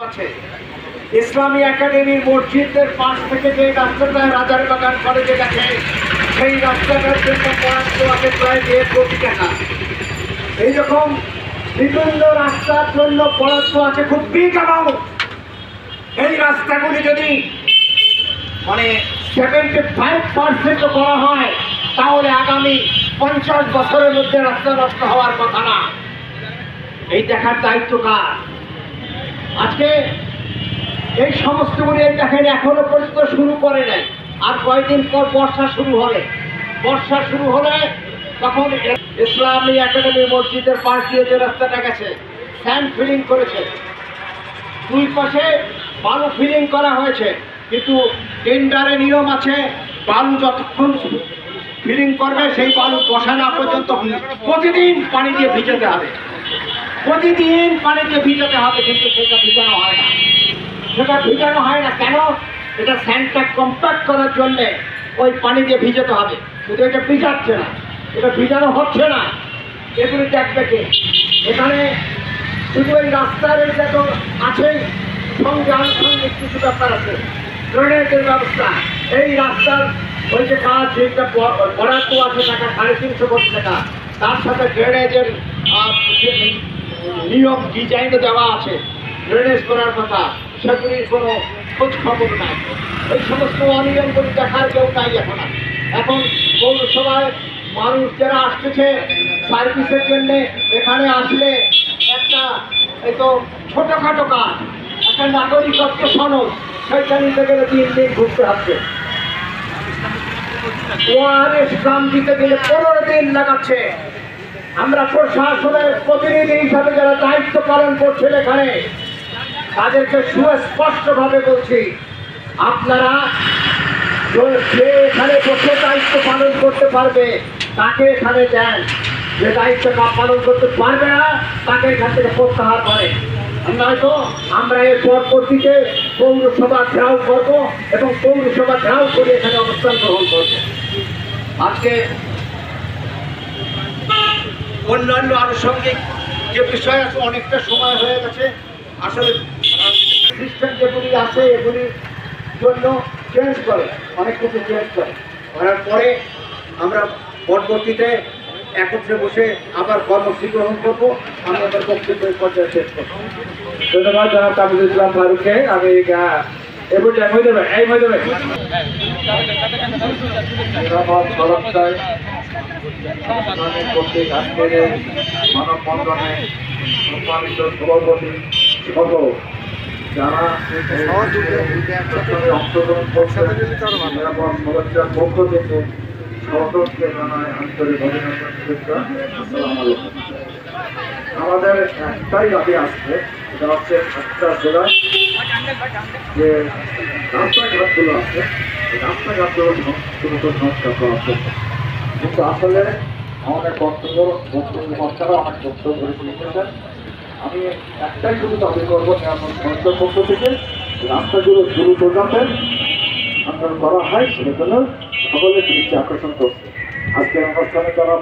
আছে ইসলামী একাডেমির মসজিদের পাশ থেকে যে রাস্তাটা রাজার বাগান কলেজে গেছে সেই রাস্তাটার জন্য বরাদ্দ আছে প্রায় 1.5 কোটি টাকা। এইরকম বিভিন্ন রাস্তার জন্য বরাদ্দ আছে খুব বিগ অ্যামাউন্ট। এই রাস্তাগুলি যদি 75% করা হয় তাহলে আগামী 50 বছরের মধ্যে রাস্তা নষ্ট হওয়ার কথা না। এই দেখার দায়িত্ব কার? আজকে এই সমস্তগুলি দেখেন এখনো পর্যন্ত শুরু করে নাই। আর কয়েকদিন পর বর্ষা শুরু হলে তখন ইসলামী একাডেমি মসজিদের পাশ দিয়ে যে রাস্তাটা গেছে স্যান্ড ফিলিং করেছে, 2 পাশে বালু ফিলিং করা হয়েছে, কিন্তু টেন্ডারে নিয়ম আছে বালু যতক্ষণ ফিলিং করবে সেই বালু বসা না পর্যন্ত প্রতিদিন পানি দিয়ে ভিজাতে হবে, কিন্তু সেটা ভিজানো হয় না। কেন? এটা স্যান্ডটা কম্প্যাক্ট করার জন্যে ওই পানি দিয়ে ভিজাতে হবে, কিন্তু এটা ভিজাচ্ছে না, এটা ভিজানো হচ্ছে না। এগুলি দেখবে কে? এখানে শুধু এই রাস্তার এইটা তো আছেই, সঙ্গে আনুষঙ্গিক কিছু ব্যাপার আছে। ড্রেনেজের ব্যবস্থা, এই রাস্তার ওই যে কাজ যেটা বরাদ্দ আছে টাকা 350 কোটি টাকা, তার সাথে ড্রেনেজের নিয়ম ডিজাইনও দেওয়া আছে, ড্রেনেজ করার কথা, সেগুলির কোনো খোঁজ খবর নাই। এই সমস্ত অনিয়মগুলি দেখার কেউ নাই। এখন পৌরসভায় মানুষ যারা আসতেছে সার্ভিসের জন্যে এখানে আসলে একটা এই তো ছোটোখাটো কাজ, একটা নাগরিকত্ব সনদ, সেইটা নিতে গেলে 3 দিন ঘুরতে হচ্ছে। ওআরএস গ্রাম দিতে গেলে 15 দিন লাগাচ্ছে। আমরা প্রশাসনের প্রতিনিধি হিসাবে যারা দায়িত্ব পালন করছেন এখানে, তাদেরকে সুস্পষ্টভাবে বলছি, আপনারা যে এখানে বসে দায়িত্ব পালন করতে পারবে তাকে এখানে দেন, যে দায়িত্ব পালন করতে পারবে না তাকে এখান থেকে প্রত্যাহার করে। নয়তো আমরা এর পরবর্তীতে পৌরসভা ঘেরাও করবো এবং পৌরসভা ঘেরাও করে এখানে অবস্থান গ্রহণ করবো। আজকে অন্যান্য আনুষঙ্গিক যে বিষয় আছে, অনেকটা সময় হয়ে গেছে। আসলে সিস্টেম যেগুলি আছে এগুলির জন্য অনেক কিছু চেঞ্জ করার পরে আমরা পরবর্তীতে একত্রে বসে আবার কর্মসূচি গ্রহণ করবো। আমি আবার বক্তব্য পর্যায়ে শেষ করবো। ধন্যবাদ জনাব তামিজুল ইসলাম ফারুককে। আমি মানববন্ধনে সম্মানিত সভাপতি সহ যারা অংশগ্রহণ করছেন সদস্যের পক্ষ থেকে সকলকে জানায় আন্তরিক অভিনন্দন, শুভেচ্ছা। আসসালামু আলাইকুম। আমাদের একটাই দাবি আসছে, এটা হচ্ছে একটা জেলায় যে রাস্তাঘাটগুলো আছে, এই রাস্তাঘাটগুলো সংস্কার করা হচ্ছে, কিন্তু আসলে আমাদের কর্তারা অনেক বক্তব্য লিখেছেন। আমি একটাই শুধু দাবি করবো সংস্থার পক্ষ থেকে রাস্তাগুলো দ্রুত যাতে আন্দোলন করা হয়, সেটা জন্য সকলের দৃষ্টি আকর্ষণ করছে। আজকের অনুষ্ঠানে যারা